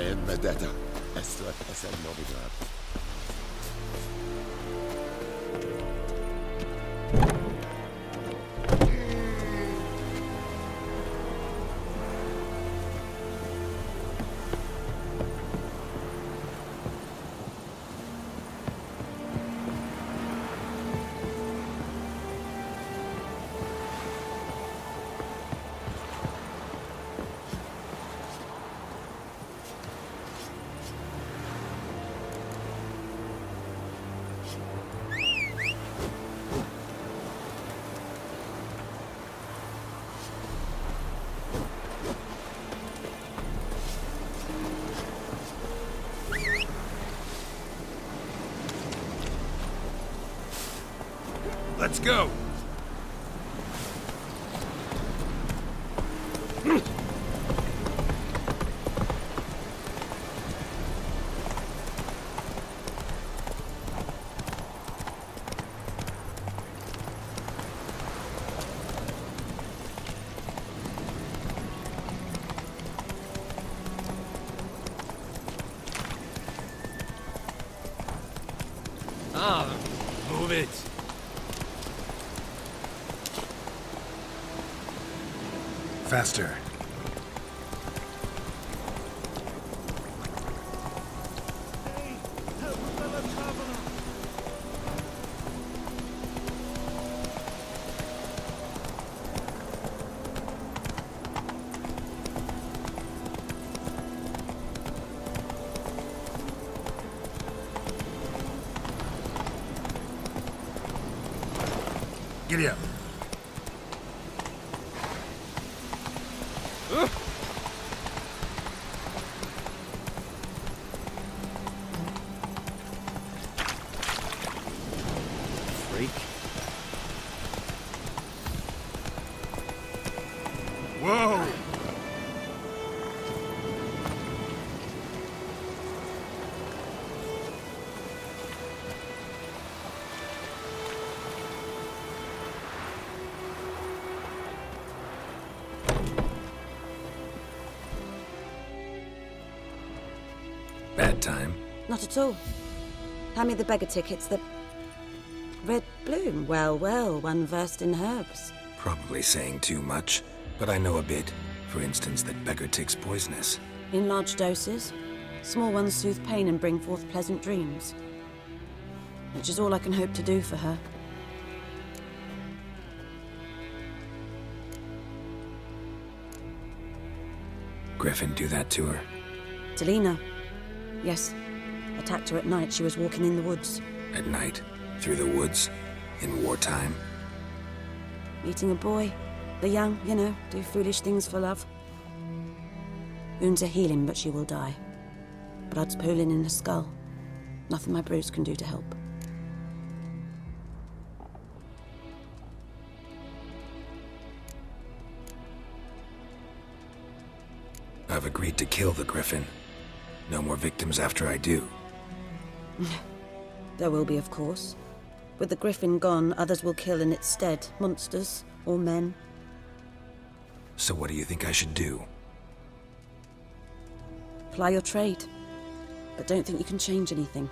Én vedeta. Ezt eszem novigrad. Let's go! Move it! Faster. Giddy up. Freak. Whoa! Bad time. Not at all. Hand me the beggar tickets, the... Red bloom. Well, well, one versed in herbs. Probably saying too much, but I know a bit. For instance, that beggar tick's poisonous. In large doses. Small ones soothe pain and bring forth pleasant dreams. Which is all I can hope to do for her. Griffin do that to her. Delina. Yes. Attacked her at night. She was walking in the woods. At night, through the woods, in wartime. Meeting a boy. The young, you know, do foolish things for love. Wounds are healing, but she will die. Blood's pooling in her skull. Nothing my bruise can do to help. I've agreed to kill the Griffin. No more victims after I do. There will be, of course. With the Griffin gone, others will kill in its stead. Monsters, or men. So what do you think I should do? Ply your trade. But don't think you can change anything.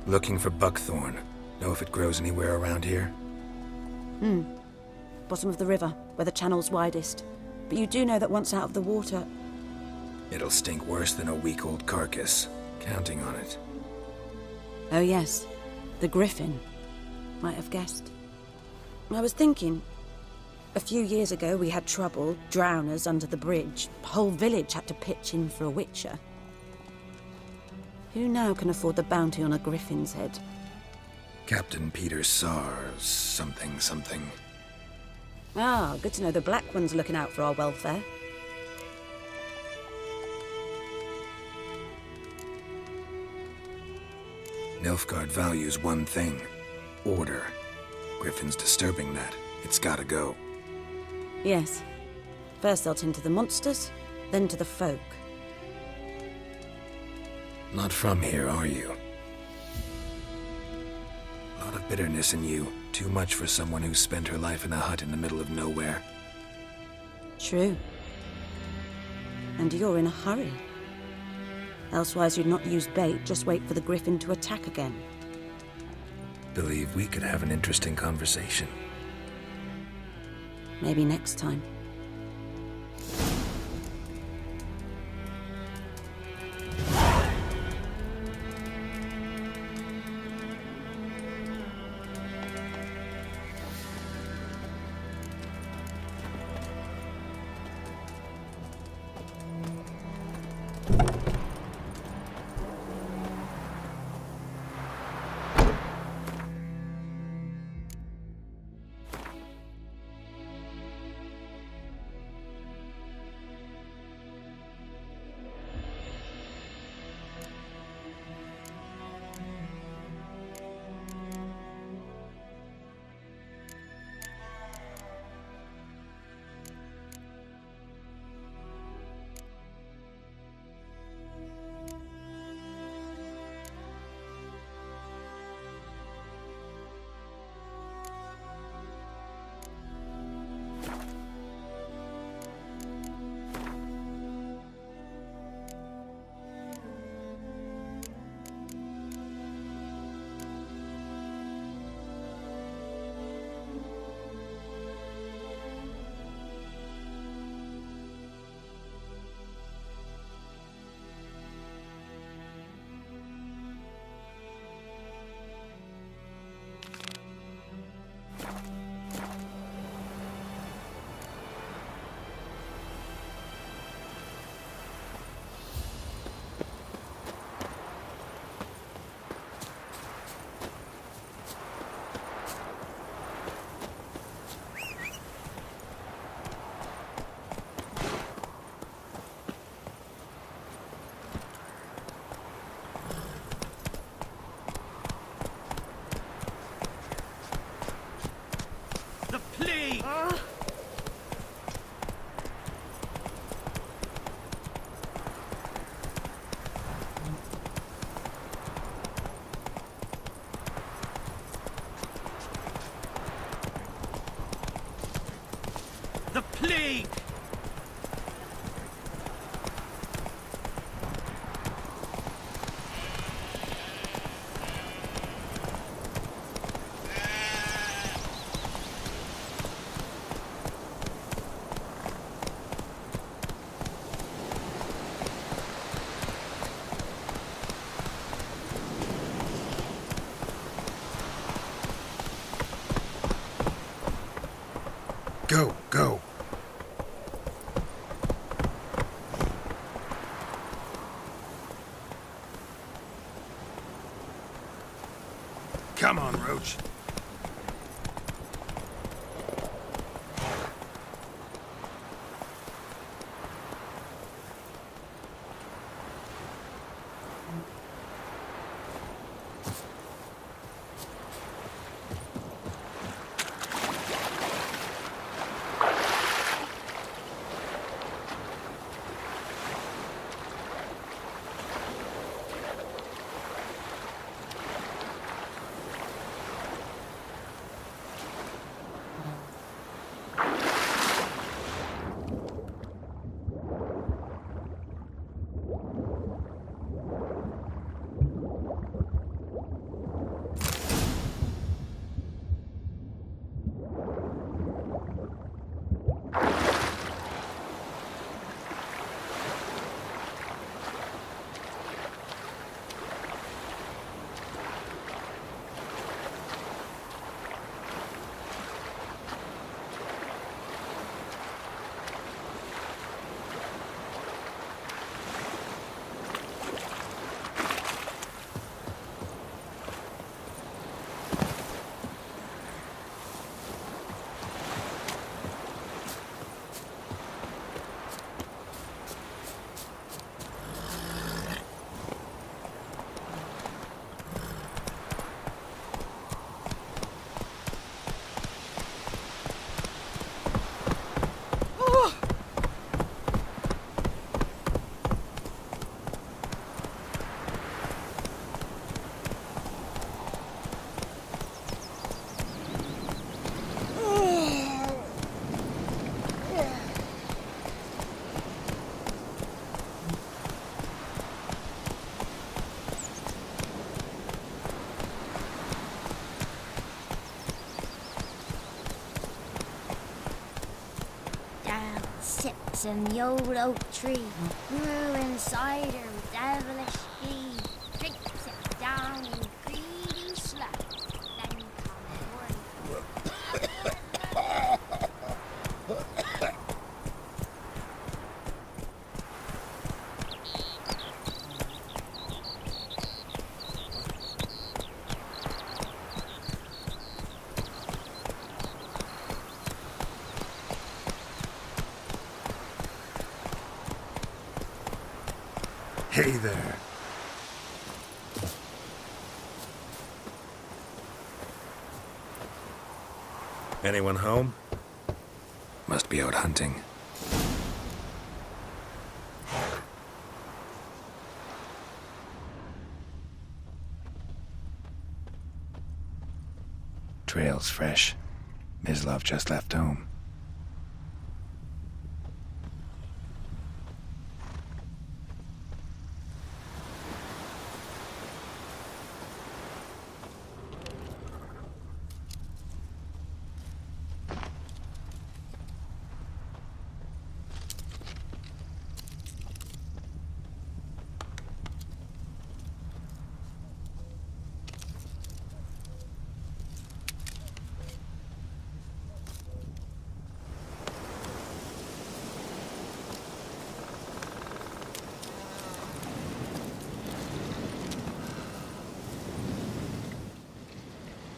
Looking for buckthorn. Know if it grows anywhere around here? Bottom of the river, where the channel's widest. But you do know that once out of the water... It'll stink worse than a week-old carcass. Counting on it. Oh yes, the Griffin. Might have guessed. I was thinking... A few years ago we had trouble, drowners under the bridge. The whole village had to pitch in for a witcher. Who now can afford the bounty on a Griffin's head? Captain Peter Sars, something. Ah, good to know the Black One's looking out for our welfare. Nilfgaard values one thing. Order. Griffin's disturbing that. It's gotta go. Yes. First they'll tend to the monsters, then to the folk. Not from here, are you? A lot of bitterness in you. Too much for someone who spent her life in a hut in the middle of nowhere. True. And you're in a hurry. Elsewise you'd not use bait, just wait for the griffin to attack again. Believe we could have an interesting conversation. Maybe next time. The plague! The plague! Go, go. Come on, Roach. sits in the old oak tree, brewing cider with devilish speed. Drinks it down in greedy slugs. Then comes worry. Hey there. Anyone home? Must be out hunting. Trail's fresh. Mislav just left home.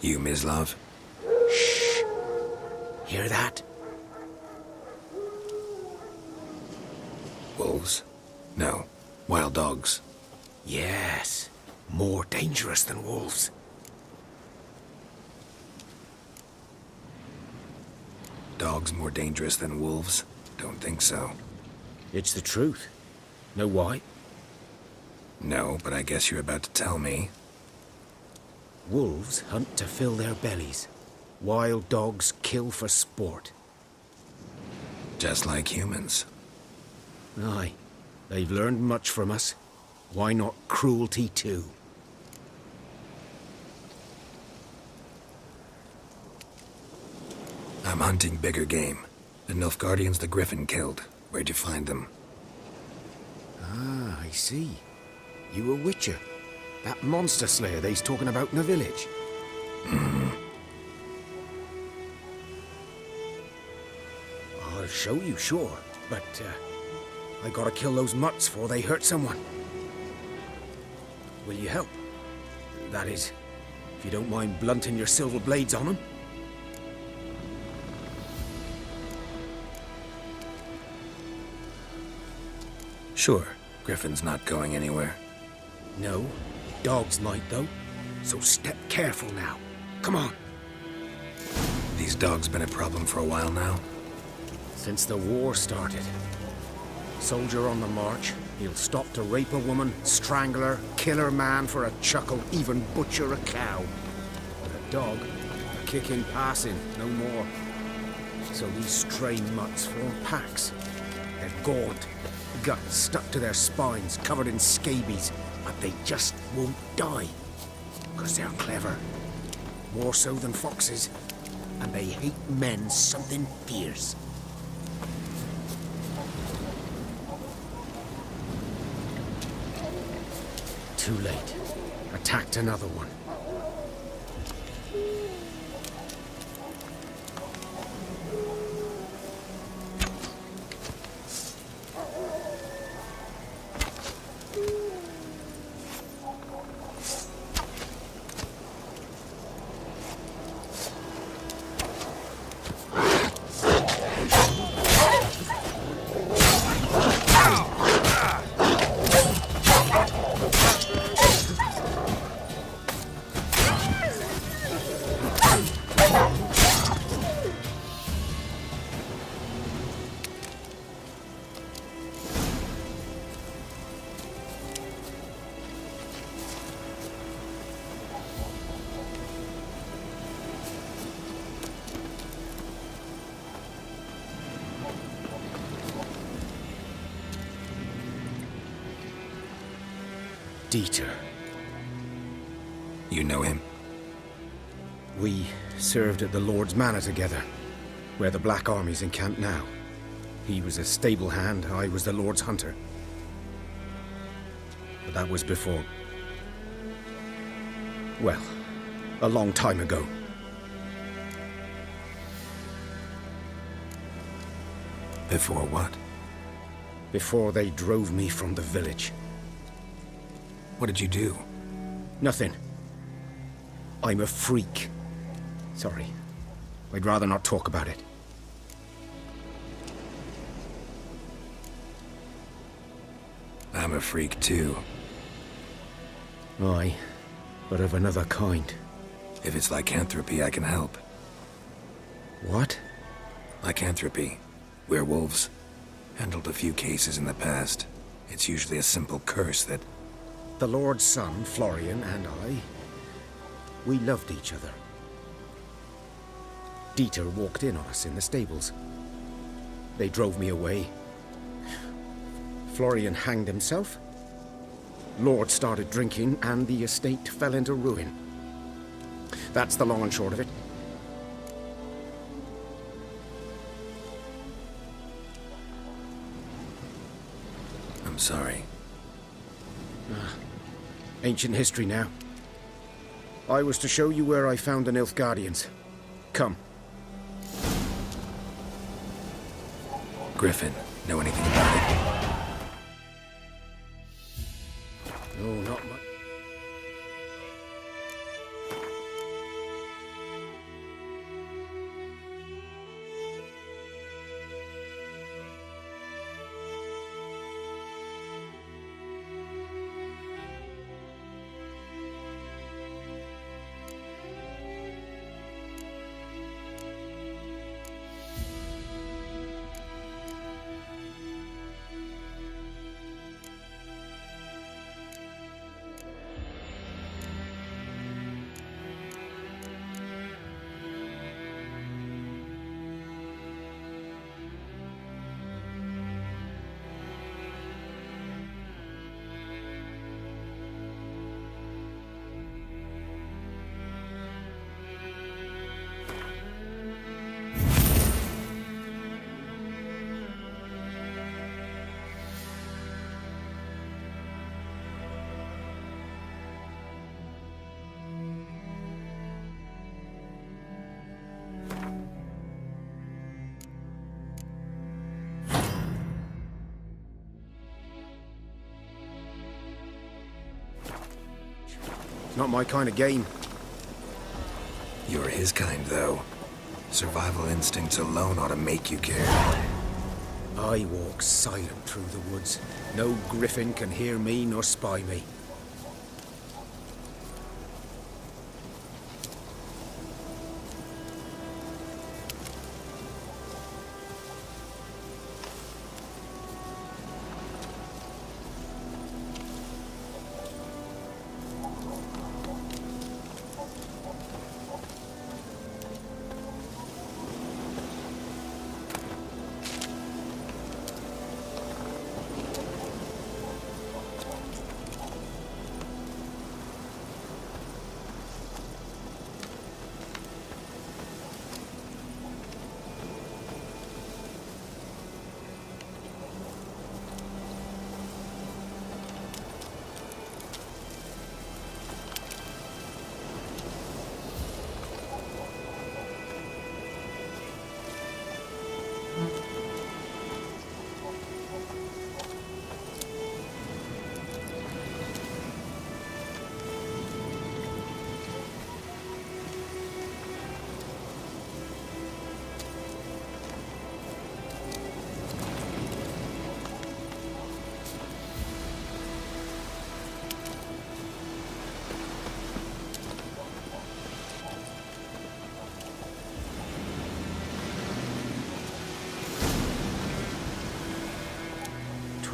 You, Mislav? Shh. Hear that? Wolves? No. Wild dogs. Yes. More dangerous than wolves. Dogs more dangerous than wolves? Don't think so. It's the truth. Know why? No, but I guess you're about to tell me. Wolves hunt to fill their bellies. Wild dogs kill for sport. Just like humans. Aye. They've learned much from us. Why not cruelty too? I'm hunting bigger game. The Nilfgaardians the Griffin killed. Where'd you find them? Ah, I see. You a witcher. That monster slayer they's talking about in the village. I'll show you, sure. But, I gotta kill those mutts before they hurt someone. Will you help? That is, if you don't mind blunting your silver blades on them. Sure. Griffin's not going anywhere. No. Dogs might, though. So step careful now. Come on. These dogs been a problem for a while now. Since the war started. Soldier on the march, he'll stop to rape a woman, strangle her, kill her man for a chuckle, even butcher a cow. But a dog, a kick in passing, no more. So these stray mutts form packs. They're gaunt, guts stuck to their spines, covered in scabies, but they just won't die. 'Cause they're clever. More so than foxes. And they hate men something fierce. Too late. Attacked another one. Dieter. You know him? We served at the Lord's Manor together, where the Black Army's encamped now. He was a stable hand, I was the Lord's hunter. But that was before... well, a long time ago. Before what? Before they drove me from the village. What did you do? Nothing. I'm a freak. Sorry. I'd rather not talk about it. I'm a freak too. Aye, but of another kind. If it's lycanthropy, I can help. What? Lycanthropy. Werewolves. Handled a few cases in the past. It's usually a simple curse that... The Lord's son, Florian, and I... we loved each other. Dieter walked in on us in the stables. They drove me away. Florian hanged himself. Lord started drinking, and the estate fell into ruin. That's the long and short of it. I'm sorry. Ancient history now. I was to show you where I found the Nilfgaardians. Come. Griffin, know anything about it? No, not much. Not my kind of game. You're his kind, though. Survival instincts alone ought to make you care. I walk silent through the woods. No griffin can hear me nor spy me.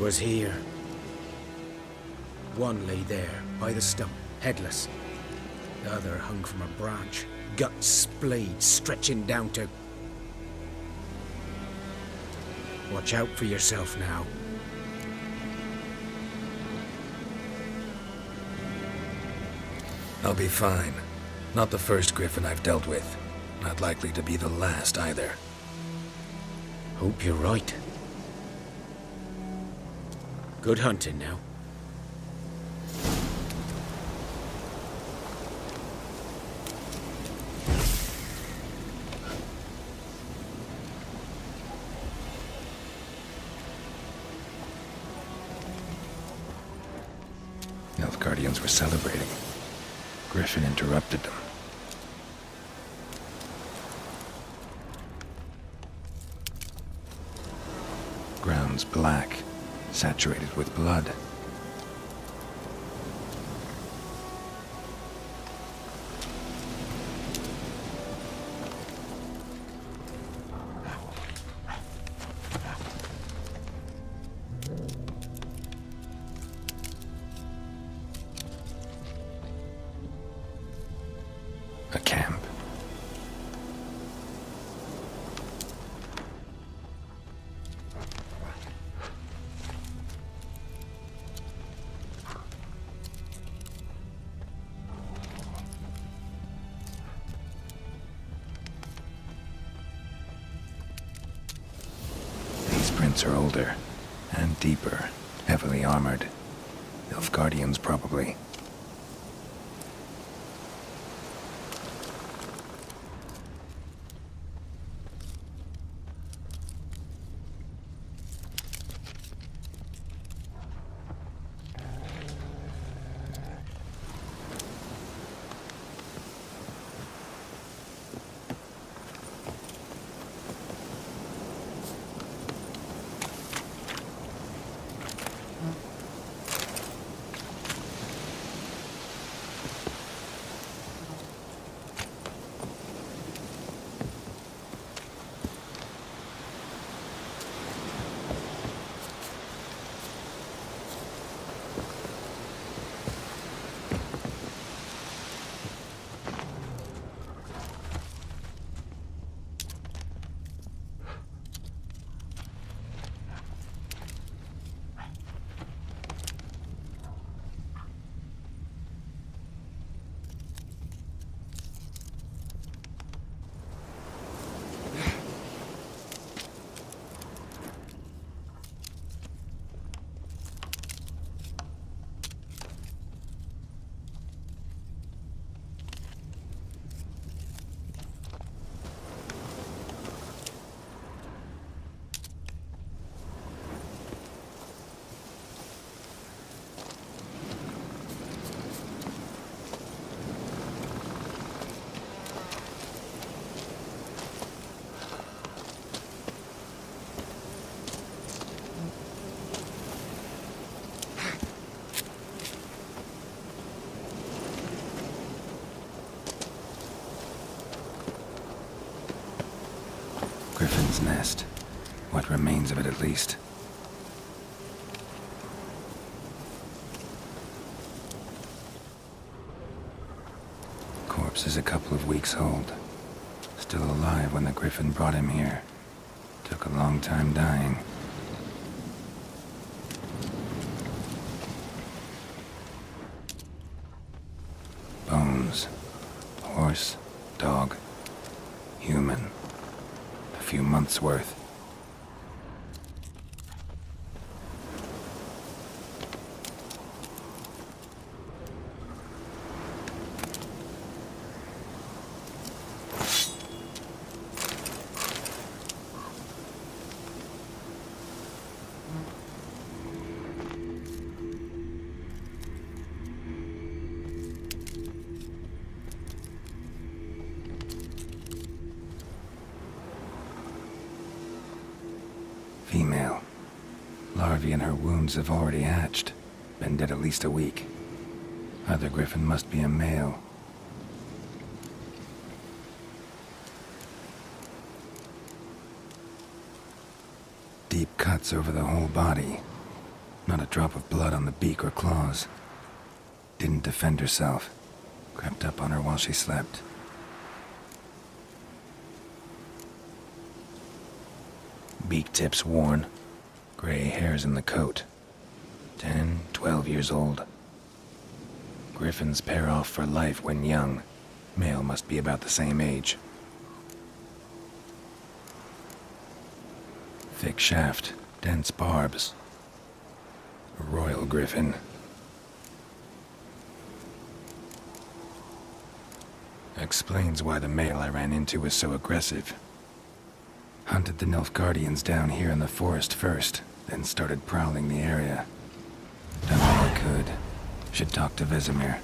Was here. One lay there, by the stump, headless. The other hung from a branch, guts splayed, stretching down to... Watch out for yourself now. I'll be fine. Not the first griffin I've dealt with. Not likely to be the last, either. Hope you're right. Good hunting now. Nilfgaardians were celebrating. Griffin interrupted them. Ground's black, saturated with blood. A camp. These prints are older and deeper, heavily armored. Nilfgaardians, probably. Griffin's nest. What remains of it, at least. Corpse is a couple of weeks old. Still alive when the Griffin brought him here. Took a long time dying. Bones. Horse, dog, human. A few months' worth. Female. Larvae in her wounds have already hatched. Been dead at least a week. Other Griffin must be a male. Deep cuts over the whole body. Not a drop of blood on the beak or claws. Didn't defend herself. Crept up on her while she slept. Beak tips worn. Gray hairs in the coat. 10, 12 years old. Griffins pair off for life when young. Male must be about the same age. Thick shaft, dense barbs. A royal griffin. Explains why the male I ran into was so aggressive. Hunted the Nilfgaardians down here in the forest first, then started prowling the area. Done all I could. Should talk to Vesemir.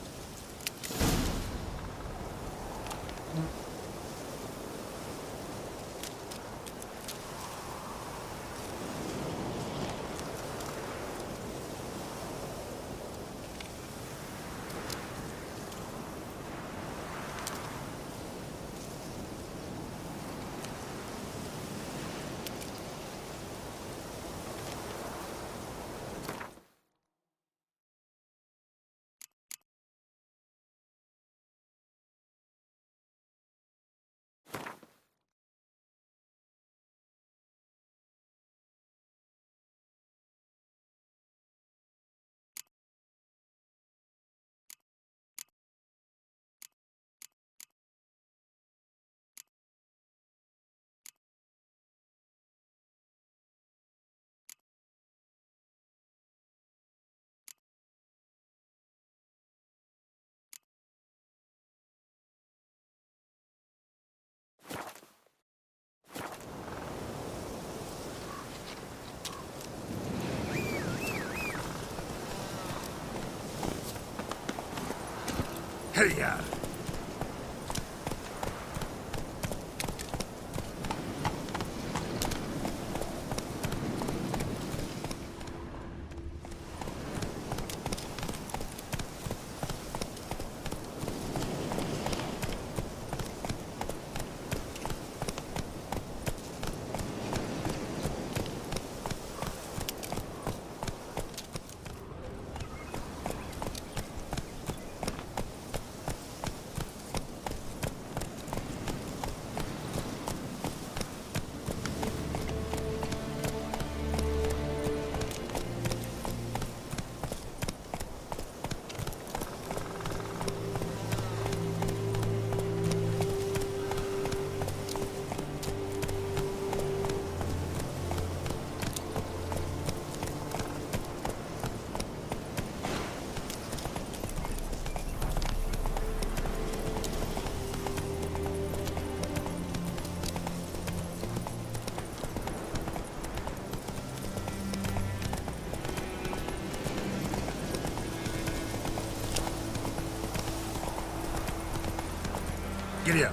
Hey-ya! Giddy up.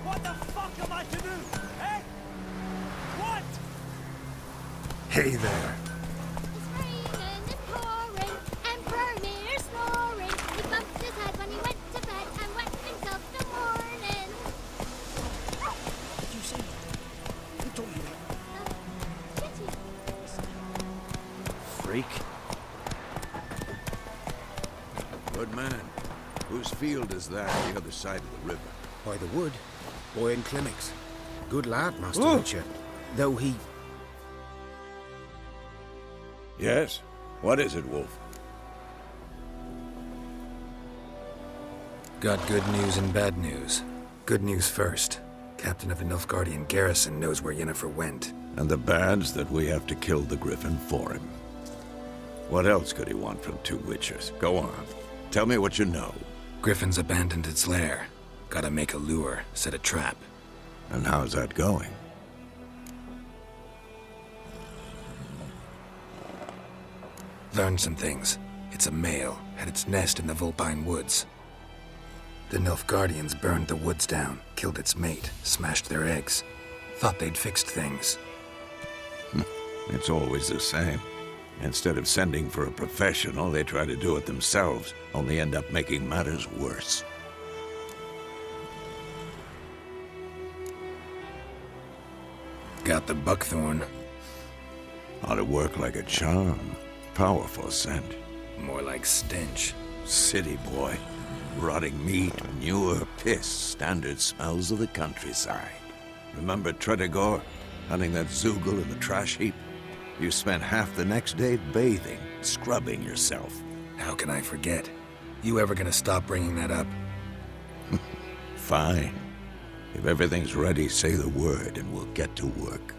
What the fuck am I to do? Eh? What? Hey there. It's raining, it's pouring, and Vermeer's snoring. He bumped his head when he went to bed and wet himself the morning. What did you say? Who told you that? Kitty. Freak. Good man. Whose field is that on the other side of the river? By the wood. Boy in Clemmings. Good lad, Master Witcher. Though he... Yes? What is it, Wolf? Got good news and bad news. Good news first. Captain of the Nilfgaardian garrison knows where Yennefer went. And the bad's that we have to kill the Griffin for him. What else could he want from two Witchers? Go on. Tell me what you know. Griffin's abandoned its lair. Gotta make a lure, set a trap. And how's that going? Learned some things. It's a male, had its nest in the Vulpine Woods. The Nilfgaardians burned the woods down, killed its mate, smashed their eggs. Thought they'd fixed things. It's always the same. Instead of sending for a professional, they try to do it themselves, only end up making matters worse. Got the buckthorn. Ought to work like a charm. Powerful scent. More like stench. City boy. Rotting meat, manure, piss. Standard smells of the countryside. Remember Tretogor? Hunting that Zoogle in the trash heap? You spent half the next day bathing, scrubbing yourself. How can I forget? You ever gonna stop bringing that up? Fine. If everything's ready, say the word and we'll get to work.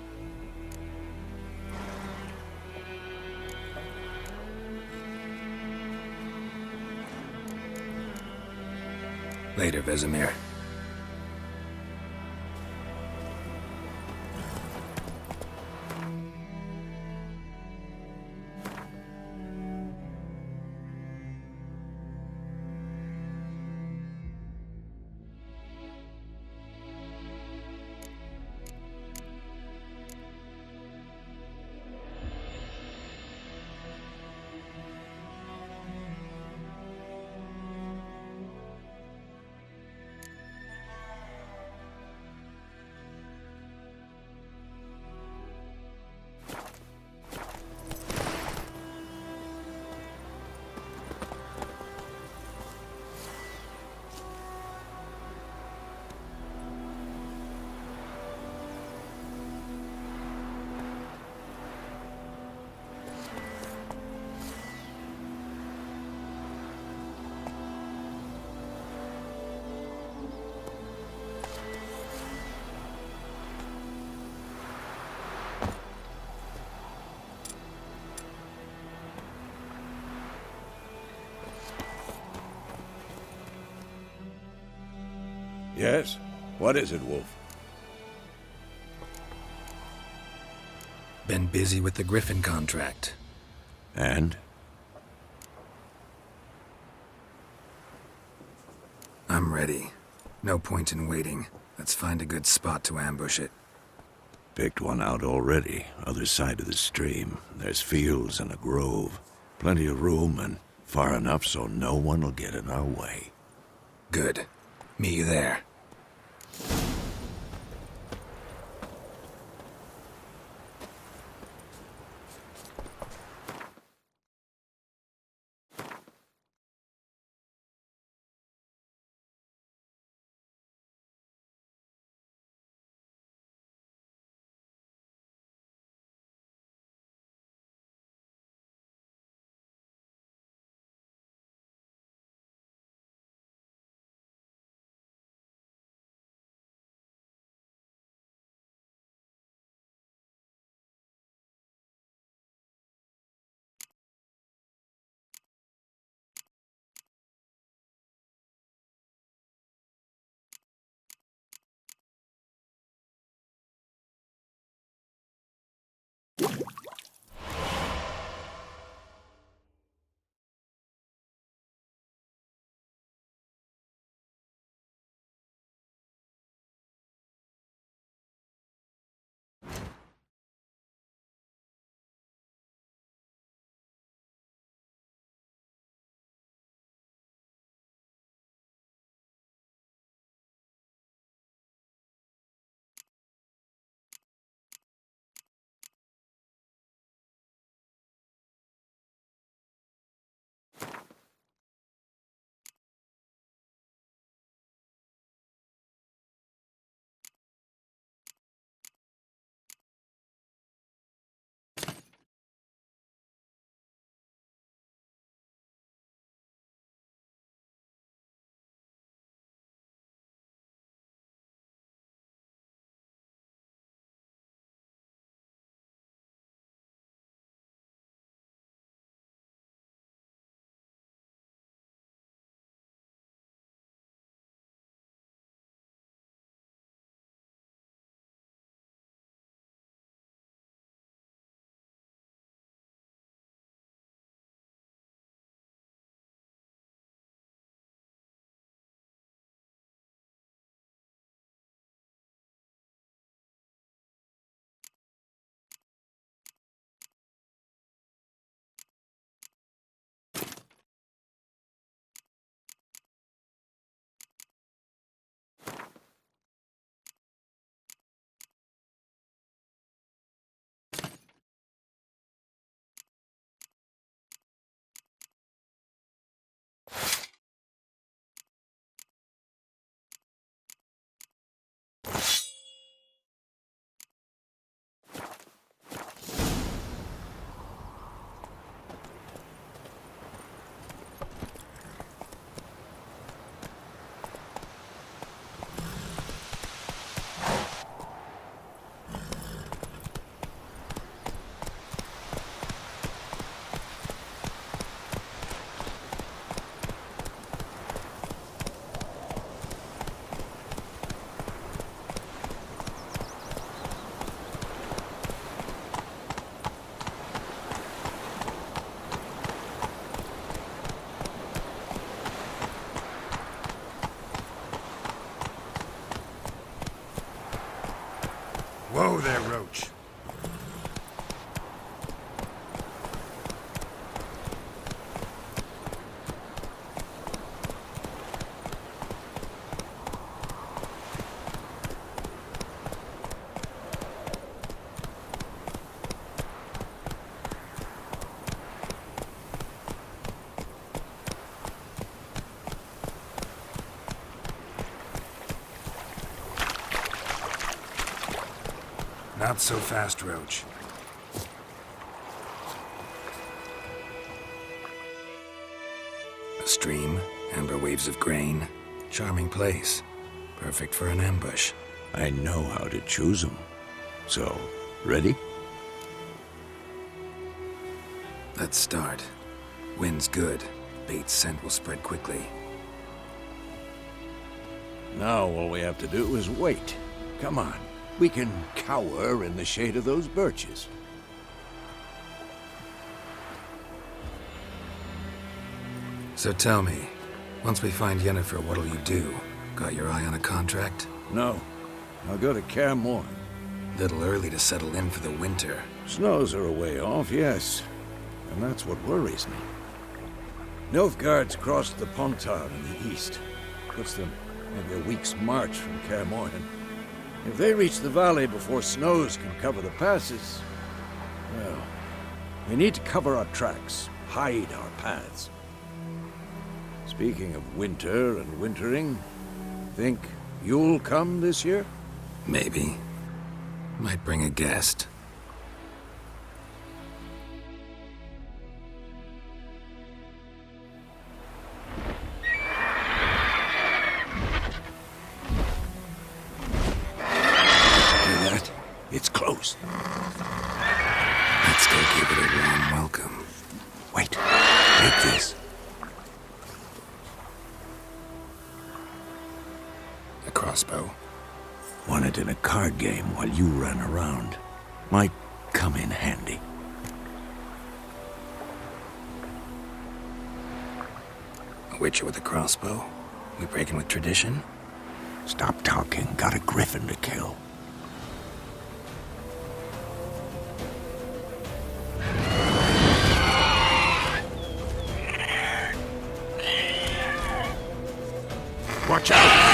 Later, Vesemir. Yes? What is it, Wolf? Been busy with the Griffin contract. And? I'm ready. No point in waiting. Let's find a good spot to ambush it. Picked one out already. Other side of the stream. There's fields and a grove. Plenty of room and far enough so no one will get in our way. Good. Meet you there. Not so fast, Roach. A stream, amber waves of grain. Charming place. Perfect for an ambush. I know how to choose 'em. So, ready? Let's start. Wind's good. Bait's scent will spread quickly. Now all we have to do is wait. Come on. We can cower in the shade of those birches. So tell me, once we find Yennefer, what'll you do? Got your eye on a contract? No. I'll go to Kaer Morhen. Little early to settle in for the winter. Snows are a way off, yes. And that's what worries me. Nilfgaard's crossed the Pontar in the east. Puts them maybe a week's march from Kaer Morhen. If they reach the valley before snows can cover the passes, well, we need to cover our tracks, hide our paths. Speaking of winter and wintering, think you'll come this year? Maybe. Might bring a guest. Hear that? It's close. Let's go give it a warm welcome. Wait, take this. A crossbow. Won it in a card game while you ran around. Might come in handy. A witcher with a crossbow? We breaking with tradition? Stop talking. Got a griffin to kill. Watch out!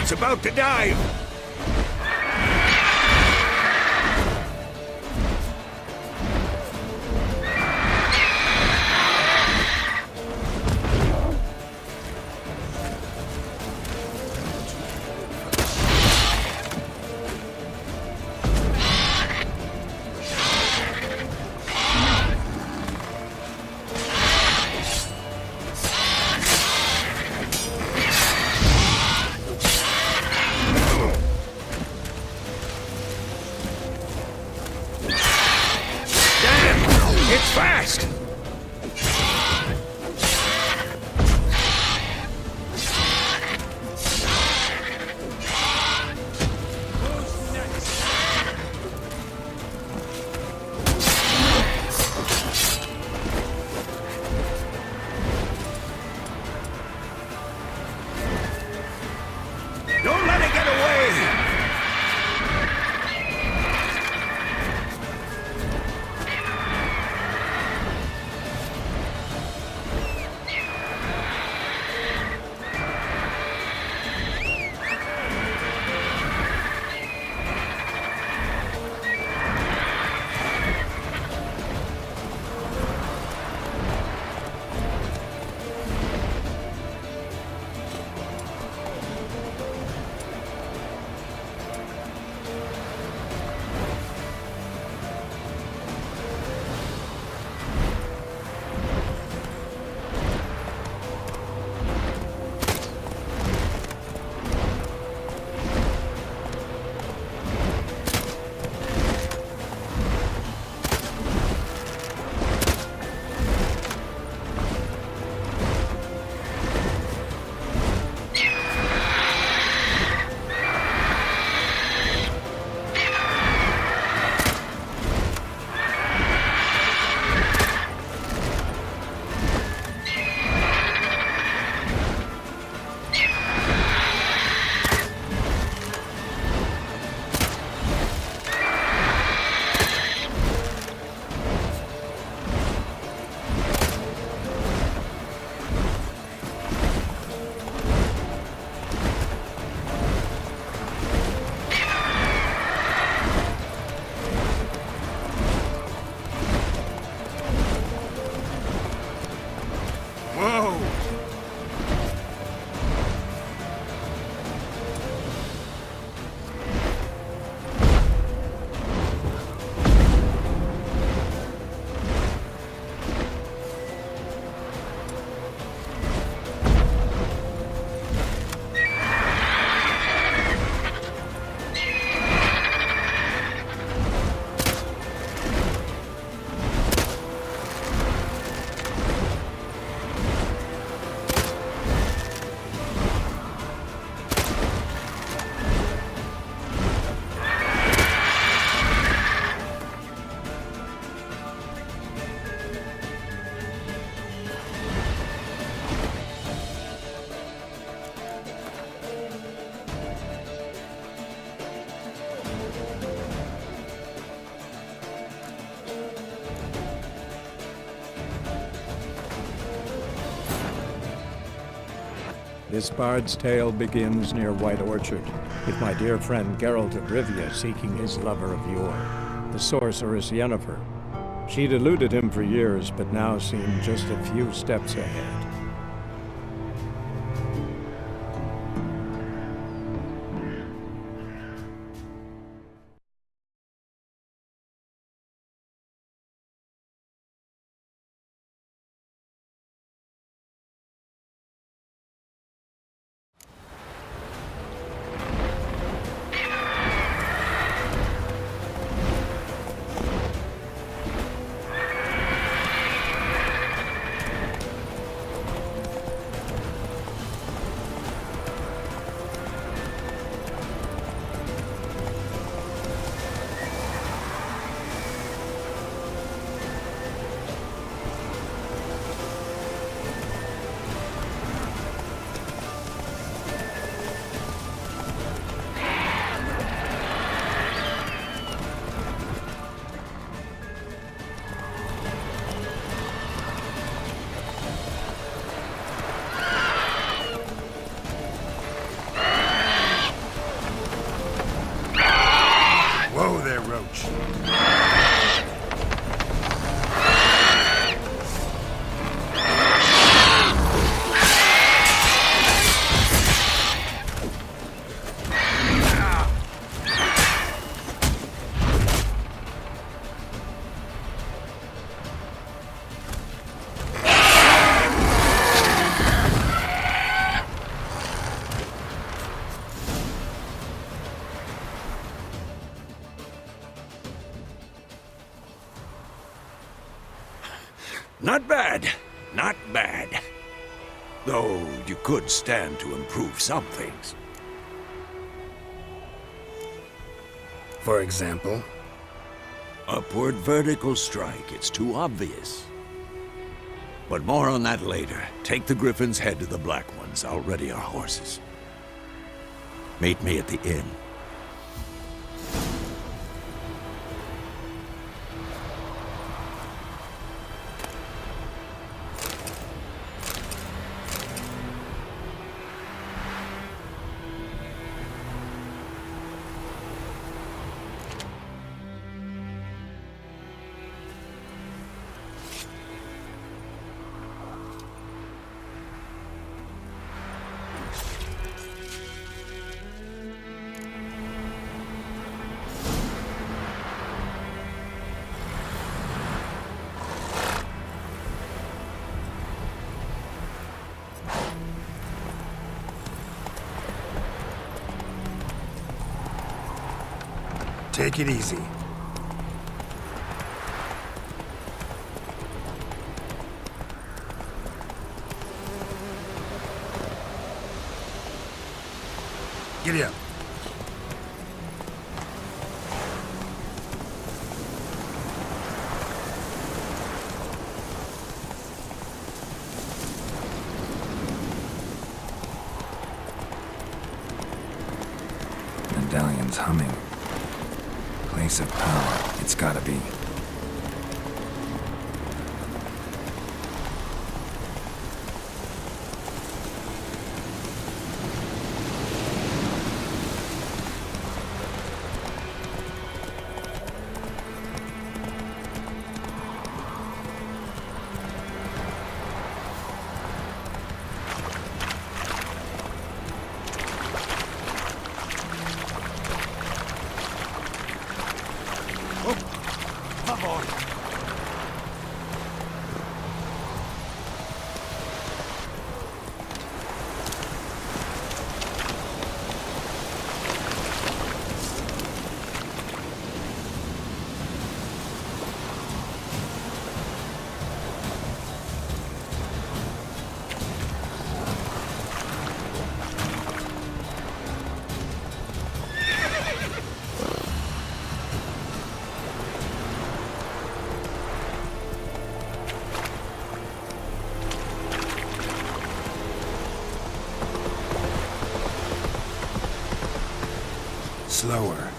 It's about to dive! It's fast! Don't let it get away! This bard's tale begins near White Orchard, with my dear friend Geralt of Rivia seeking his lover of yore, the sorceress Yennefer. She'd eluded him for years, but now seemed just a few steps ahead. Whoa there, Roach. Not bad. Not bad. Though you could stand to improve some things. For example? Upward vertical strike. It's too obvious. But more on that later. Take the Griffin's head to the Black Ones. I'll ready our horses. Meet me at the inn. Take it easy. Giddy up. Medallion's humming. Place of power, it's gotta be. Slower.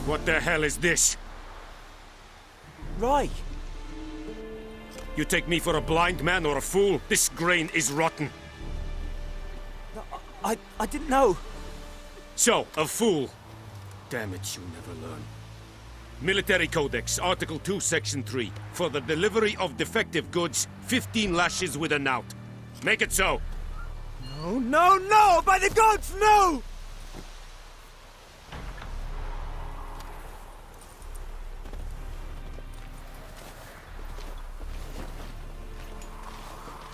What the hell is this? Rye! You take me for a blind man or a fool? This grain is rotten. No, I didn't know. So, a fool. Damn it, you never learn. Military Codex, Article 2, Section 3. For the delivery of defective goods, 15 lashes with a knout. Make it so. No, no, no! By the gods, no!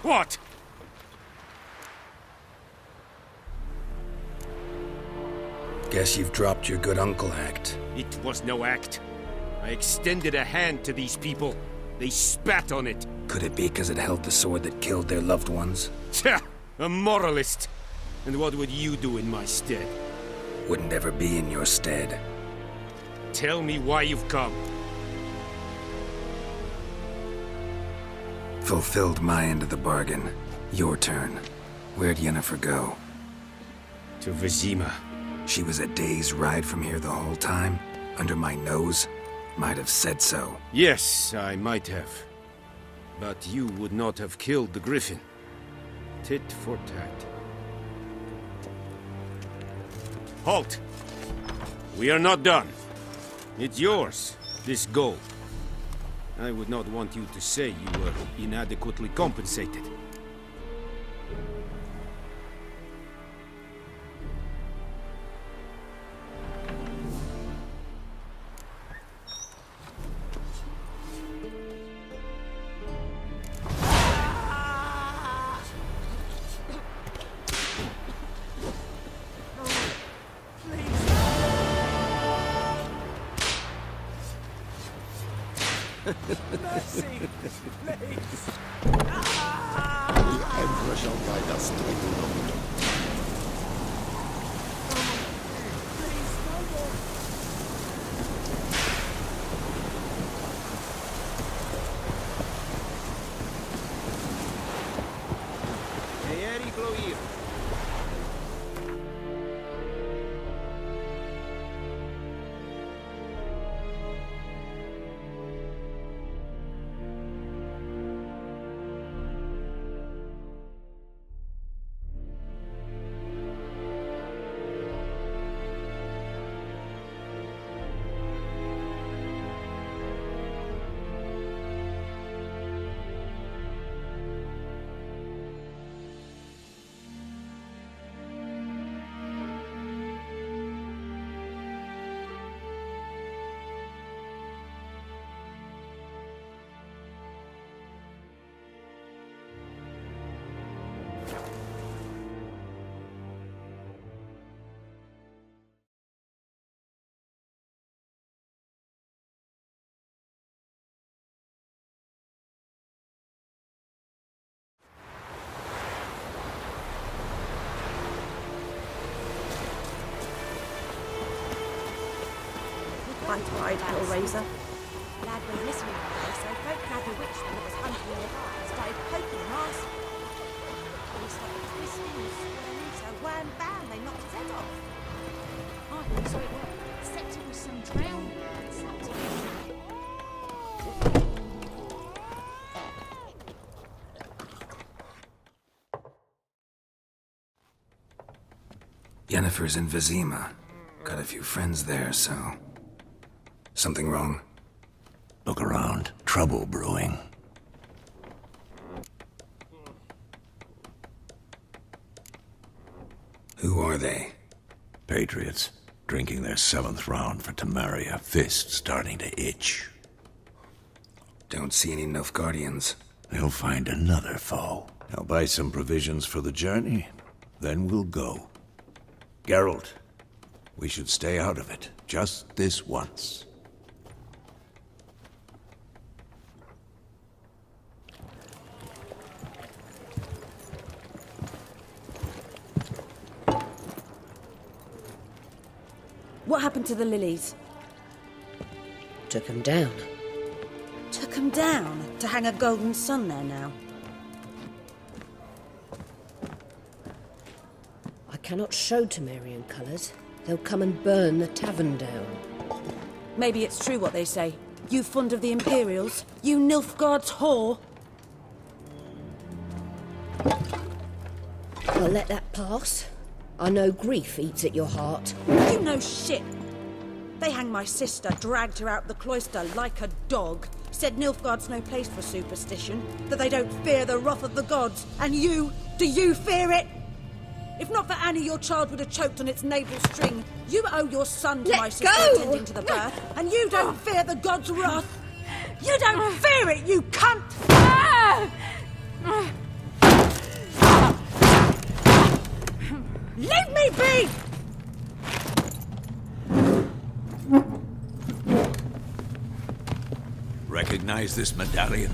What? Guess you've dropped your good uncle act. It was no act. I extended a hand to these people. They spat on it. Could it be because it held the sword that killed their loved ones? Tja, a moralist. And what would you do in my stead? Wouldn't ever be in your stead. Tell me why you've come. Fulfilled my end of the bargain. Your turn. Where'd Yennefer go? To Vizima. She was a day's ride from here the whole time? Under my nose? Might have said so. Yes, I might have. But you would not have killed the Griffin. Tit for tat. Halt! We are not done. It's yours, this gold. I would not want you to say you were inadequately compensated. Mercy! Please! The Emperor shall guide us to the road. Please, no more! Quite right, Hellraiser. Lad was listening to this, so folk had a witchman that was hunting nearby. Started poking him arse. He started twisting and swirling, so wham bam, they knocked his head off. I saw it work. Except it was some drowned man slapped him in. Yennefer's in Vizima. Got a few friends there, so... Something wrong? Look around. Trouble brewing. Who are they? Patriots. Drinking their 7th round for Temeria. Fists starting to itch. Don't see any Nilfgaardians. They'll find another foe. I'll buy some provisions for the journey, then we'll go. Geralt, we should stay out of it, just this once. What happened to the lilies? Took him down. Took 'em down to hang a golden sun there now. I cannot show Temerian colours. They'll come and burn the tavern down. Maybe it's true what they say. You fond of the Imperials? You Nilfgaard's whore? I'll let that pass. I know grief eats at your heart. You know shit! They hanged my sister, dragged her out the cloister like a dog. Said Nilfgaard's no place for superstition, that they don't fear the wrath of the gods. And you, do you fear it? If not for Annie, your child would have choked on its navel string. You owe your son to Let my sister go! attending to the birth, and you don't fear the gods' wrath. You don't fear it, you cunt! Leave me be! Recognize this medallion?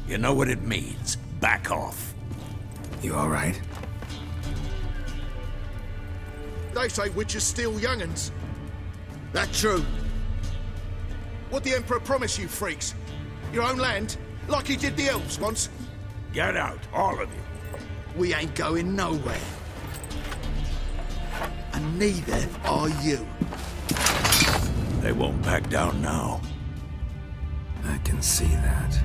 You know what it means. Back off. You all right? They say witches steal young'uns. That true? What the Emperor promise you, freaks? Your own land? Like he did the elves once? Get out, all of you. We ain't going nowhere. And neither are you. They won't back down now. I can see that.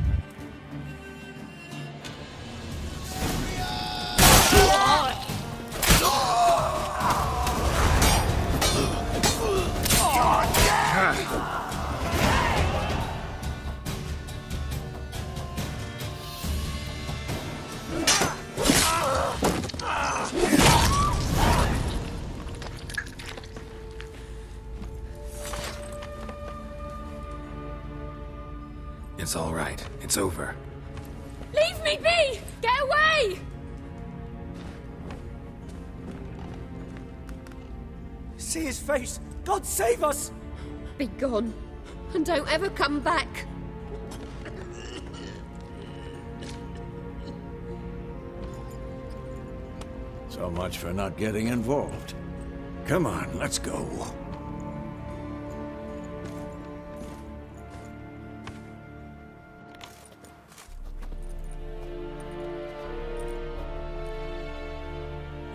It's all right. It's over. Leave me be! Get away! See his face! God save us! Be gone, and don't ever come back. So much for not getting involved. Come on, let's go.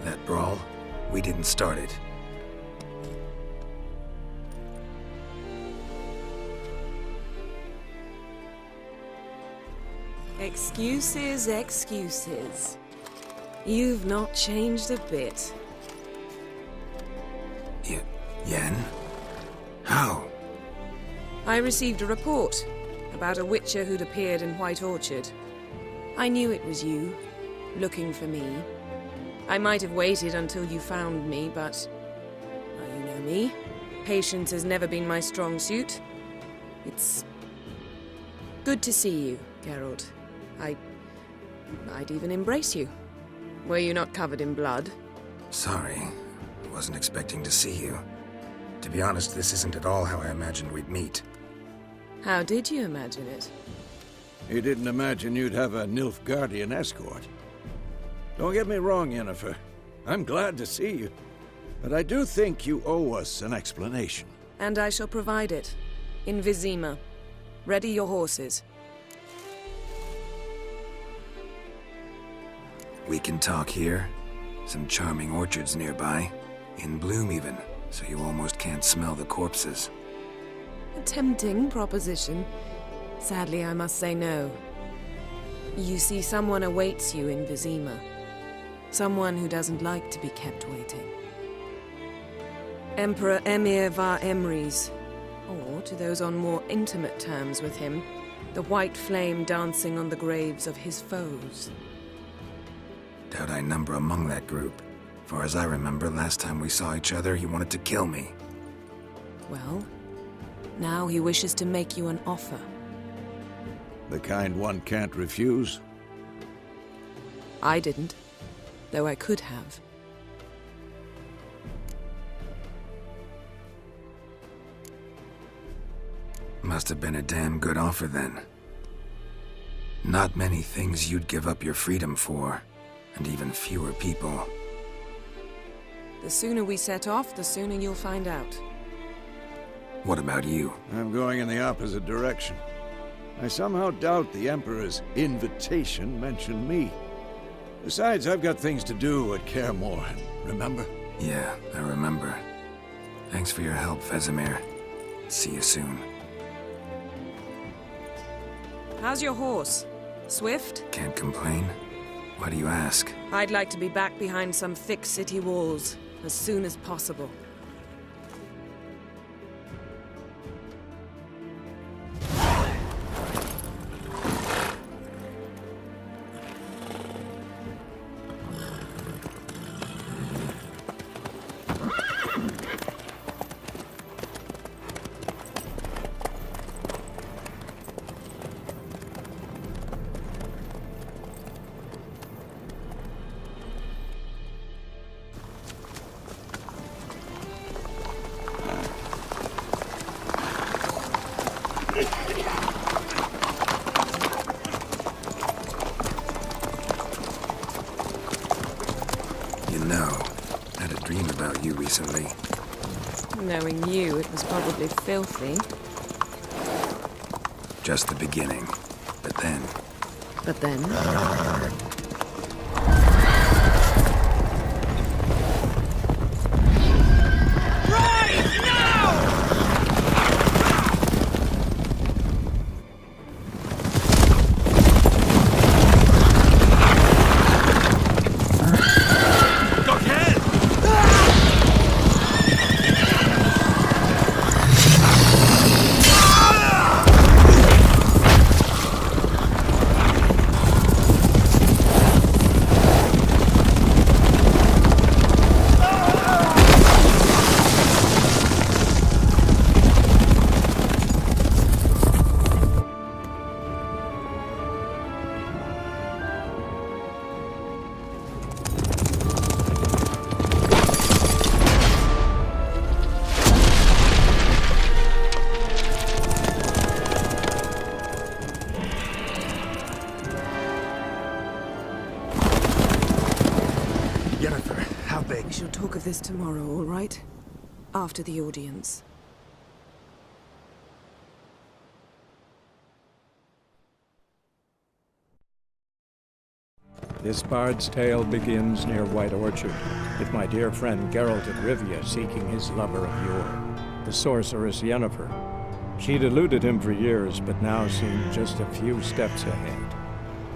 That brawl, we didn't start it. Excuses, excuses. You've not changed a bit. Yen? How? I received a report about a witcher who'd appeared in White Orchard. I knew it was you, looking for me. I might have waited until you found me, but... well, you know me. Patience has never been my strong suit. It's... good to see you, Geralt. I'd even embrace you. Were you not covered in blood? Sorry. Wasn't expecting to see you. To be honest, this isn't at all how I imagined we'd meet. How did you imagine it? You didn't imagine you'd have a Nilfgaardian escort. Don't get me wrong, Yennefer. I'm glad to see you. But I do think you owe us an explanation. And I shall provide it. In Vizima. Ready your horses. We can talk here. Some charming orchards nearby. In bloom even, so you almost can't smell the corpses. A tempting proposition. Sadly, I must say no. You see, someone awaits you in Vizima. Someone who doesn't like to be kept waiting. Emperor Emir var Emreis. Or, to those on more intimate terms with him, the white flame dancing on the graves of his foes. Doubt I number among that group. Far as I remember, last time we saw each other, he wanted to kill me. Well, now he wishes to make you an offer. The kind one can't refuse? I didn't, though I could have. Must have been a damn good offer then. Not many things you'd give up your freedom for, and even fewer people. The sooner we set off, the sooner you'll find out. What about you? I'm going in the opposite direction. I somehow doubt the Emperor's invitation mentioned me. Besides, I've got things to do at Kaer Morhen, remember? Yeah, I remember. Thanks for your help, Vesemir. See you soon. How's your horse? Swift? Can't complain. Why do you ask? I'd like to be back behind some thick city walls as soon as possible. You know, I had a dream about you recently. Knowing you, it was probably filthy. Just the beginning. But then... But then? Yennefer, how big? We shall talk of this tomorrow, all right? After the audience. This bard's tale begins near White Orchard, with my dear friend Geralt of Rivia seeking his lover of yore, the sorceress Yennefer. She'd eluded him for years, but now seemed just a few steps ahead.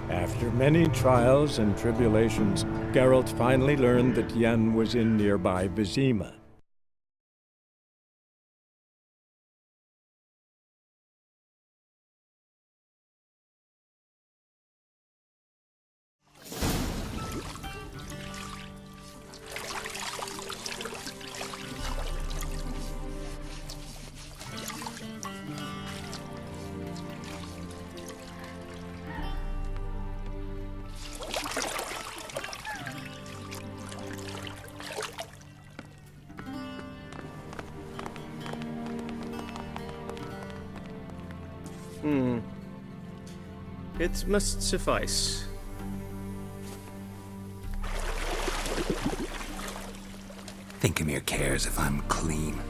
After many trials and tribulations, Geralt finally learned that Yen was in nearby Vizima. It must suffice. Thinkamir cares if I'm clean.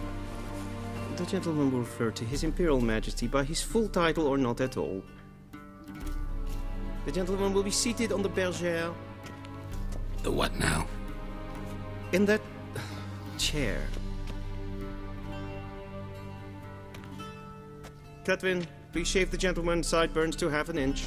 The gentleman will refer to His Imperial Majesty by his full title or not at all. The gentleman will be seated on the bergère. The what now? In that chair. Catwin, please shave the gentleman's sideburns to ½ an inch.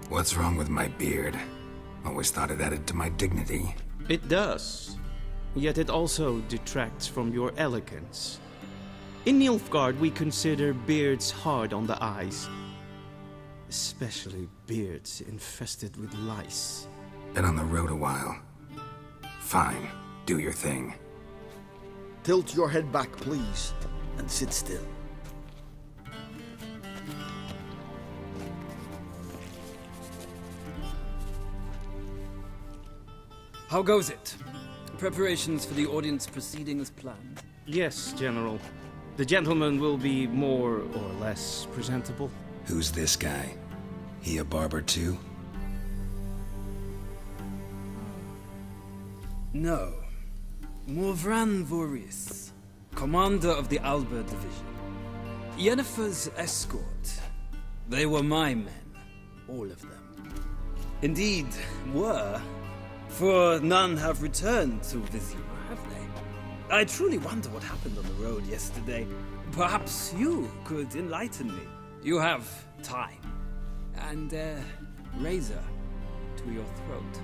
What's wrong with my beard? Always thought it added to my dignity. It does. Yet it also detracts from your elegance. In Nilfgaard, we consider beards hard on the eyes. Especially beards infested with lice. Been on the road a while. Fine, do your thing. Tilt your head back, please, and sit still. How goes it? Preparations for the audience proceeding as planned? Yes, General. The gentleman will be more or less presentable. Who's this guy? He a barber too? No. Morvran Voorhis, commander of the Alba Division. Yennefer's escort. They were my men, all of them. Indeed, were. For none have returned to Vizima, have they? I truly wonder what happened on the road yesterday. Perhaps you could enlighten me. You have time. And a razor to your throat.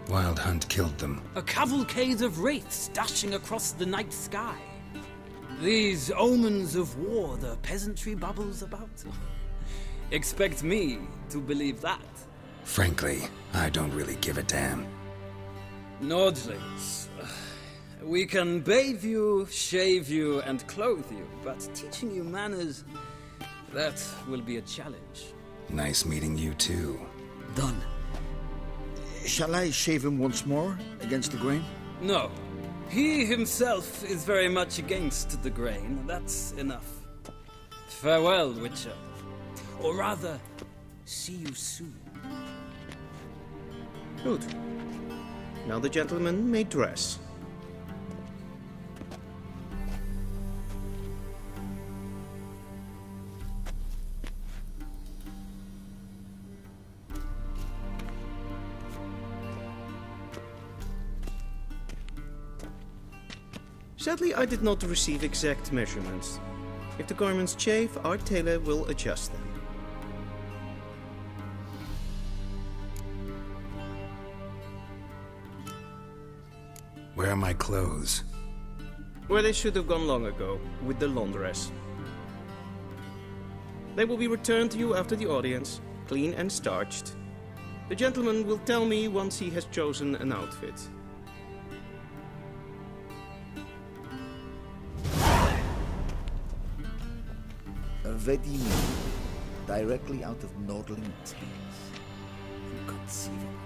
Wild Hunt killed them. A cavalcade of wraiths dashing across the night sky. These omens of war the peasantry bubbles about. Expect me to believe that. Frankly, I don't really give a damn. Nordlings. We can bathe you, shave you, and clothe you, but teaching you manners, that will be a challenge. Nice meeting you too. Done. Shall I shave him once more against the grain? No. He himself is very much against the grain. That's enough. Farewell, Witcher. Or rather, see you soon. Good. Now the gentleman may dress. Sadly, I did not receive exact measurements. If the garments chafe, our tailor will adjust them. Where are my clothes? Where they should have gone long ago, with the laundress. They will be returned to you after the audience, clean and starched. The gentleman will tell me once he has chosen an outfit. Vedimi, directly out of Nordling tales. Inconceivable.